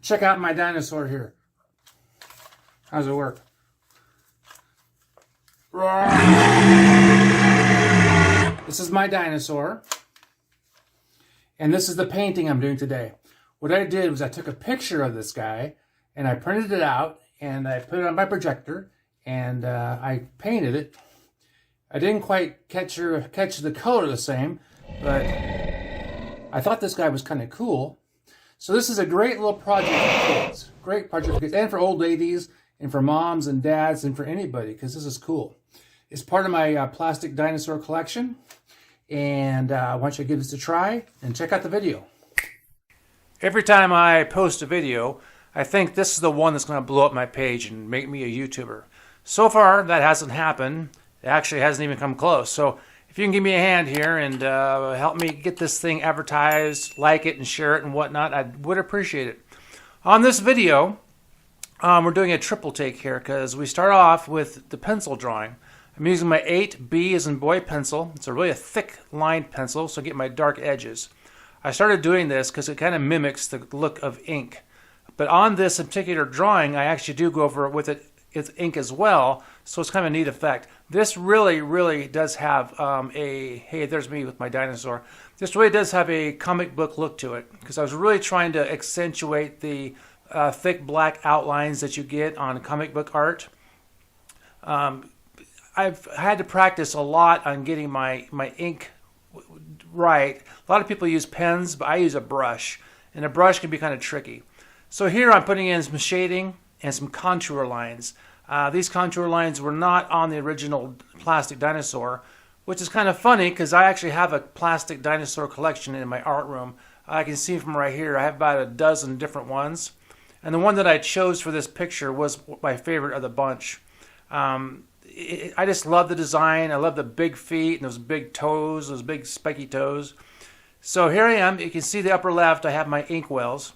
Check out my dinosaur here. How's it work? This is my dinosaur. And this is the painting I'm doing today. What I did was I took a picture of this guy and I printed it out and I put it on my projector and I painted it. I didn't quite catch the color the same, but I thought this guy was kind of cool. So this is a great little project for kids. Great project for kids and for old ladies and for moms and dads and for anybody, because this is cool. It's part of my plastic dinosaur collection. And I want you to give this a try and check out the video. Every time I post a video, I think this is the one that's going to blow up my page and make me a YouTuber. So far, that hasn't happened. It actually hasn't even come close. So if you can give me a hand here and help me get this thing advertised, like it and share it and whatnot, I would appreciate it. On this video, we're doing a triple take here because we start off with the pencil drawing. I'm using my 8B as in boy pencil. It's a really thick lined pencil, so I get my dark edges. I started doing this because it kind of mimics the look of ink. But on this particular drawing, I actually do go over it with ink as well, so it's kind of a neat effect. This really does have hey, there's me with my dinosaur. This really does have a comic book look to it, because I was really trying to accentuate the thick black outlines that you get on comic book art. I've had to practice a lot on getting my ink right. A lot of people use pens, but I use a brush, and a brush can be kind of tricky. So here I'm putting in some shading and some contour lines. These contour lines were not on the original plastic dinosaur, which is kind of funny because I actually have a plastic dinosaur collection in my art room. I can see from right here I have about a dozen different ones, and the one that I chose for this picture was my favorite of the bunch. I just love the design. I love the big feet and those big toes, those big spiky toes. So here I am. You can see the upper left. I have my ink wells,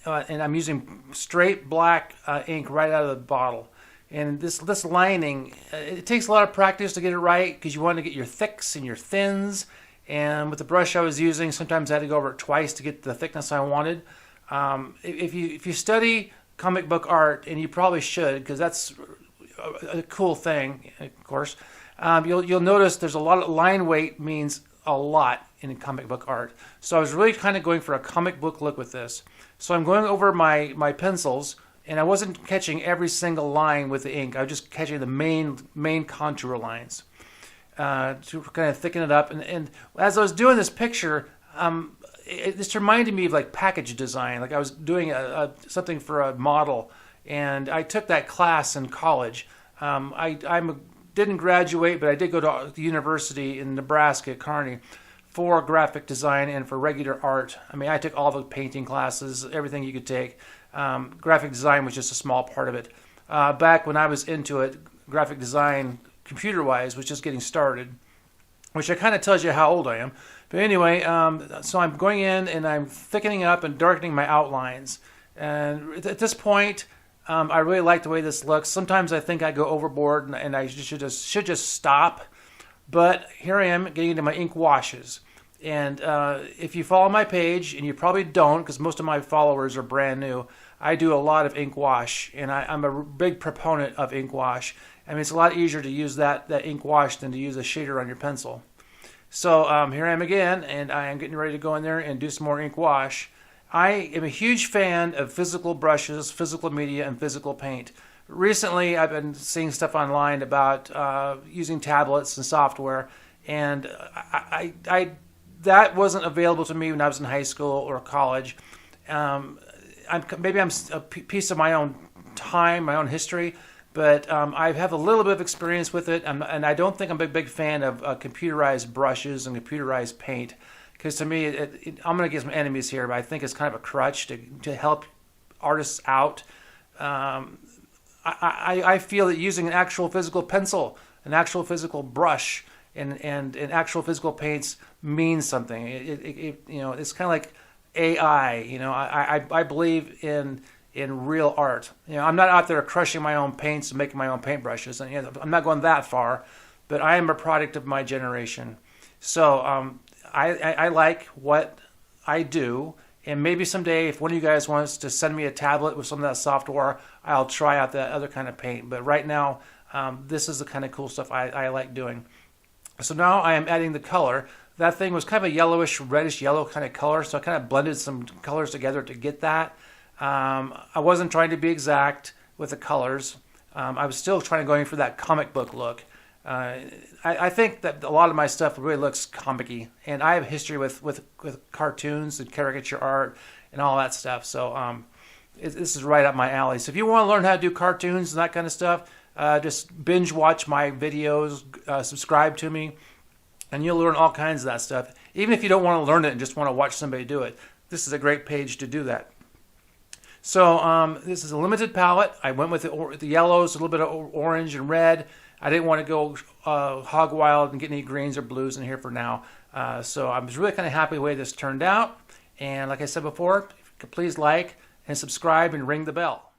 and I'm using straight black ink right out of the bottle. And this lining, it takes a lot of practice to get it right because you want to get your thicks and your thins. And with the brush I was using, sometimes I had to go over it twice to get the thickness I wanted. If you study comic book art, and you probably should, because that's a cool thing, of course, you'll notice there's a lot of line weight means a lot in comic book art. So I was really kind of going for a comic book look with this. So I'm going over my pencils, and I wasn't catching every single line with the ink. I was just catching the main contour lines to kind of thicken it up. And as I was doing this picture, it just reminded me of like package design. Like I was doing something for a model. And I took that class in college. I didn't graduate, but I did go to the university in Nebraska at Kearney for graphic design and for regular art. I mean, I took all the painting classes, everything you could take. Graphic design was just a small part of it. Back when I was into it, graphic design, computer-wise, was just getting started, which kind of tells you how old I am. But anyway, so I'm going in and I'm thickening up and darkening my outlines. And at this point, I really like the way this looks. Sometimes I think I go overboard and I should just stop. But here I am getting into my ink washes. And if you follow my page, and you probably don't because most of my followers are brand new, I do a lot of ink wash. And I'm a big proponent of ink wash. I mean, it's a lot easier to use that ink wash than to use a shader on your pencil. So here I am again, and I am getting ready to go in there and do some more ink wash. I am a huge fan of physical brushes, physical media, and physical paint. Recently, I've been seeing stuff online about using tablets and software, and that wasn't available to me when I was in high school or college. Maybe I'm a piece of my own time, my own history, but I have a little bit of experience with it, and I don't think I'm a big fan of computerized brushes and computerized paint. Because to me, I'm going to get some enemies here, but I think it's kind of a crutch to help artists out. I feel that using an actual physical pencil, an actual physical brush, and actual physical paints means something. It's kind of like AI. I believe in real art. I'm not out there crushing my own paints and making my own paintbrushes. And I'm not going that far, but I am a product of my generation. So I like what I do, And maybe someday, if one of you guys wants to send me a tablet with some of that software, I'll try out that other kind of paint. But right now, this is the kind of cool stuff I like doing. So now I am adding the color. That thing was kind of a yellowish, reddish yellow kind of color, so I kind of blended some colors together to get that. I wasn't trying to be exact with the colors. I was still trying to go for that comic book look. I think that a lot of my stuff really looks comic-y, and I have history with cartoons and caricature art and all that stuff, so this is right up my alley. So if you want to learn how to do cartoons and that kind of stuff, just binge watch my videos, subscribe to me, and you'll learn all kinds of that stuff. Even if you don't want to learn it and just want to watch somebody do it, this is a great page to do that. So this is a limited palette. I went with the yellows, a little bit of orange and red. I didn't want to go hog wild and get any greens or blues in here for now. So I was really kind of happy the way this turned out. And like I said before, if you could please like and subscribe and ring the bell.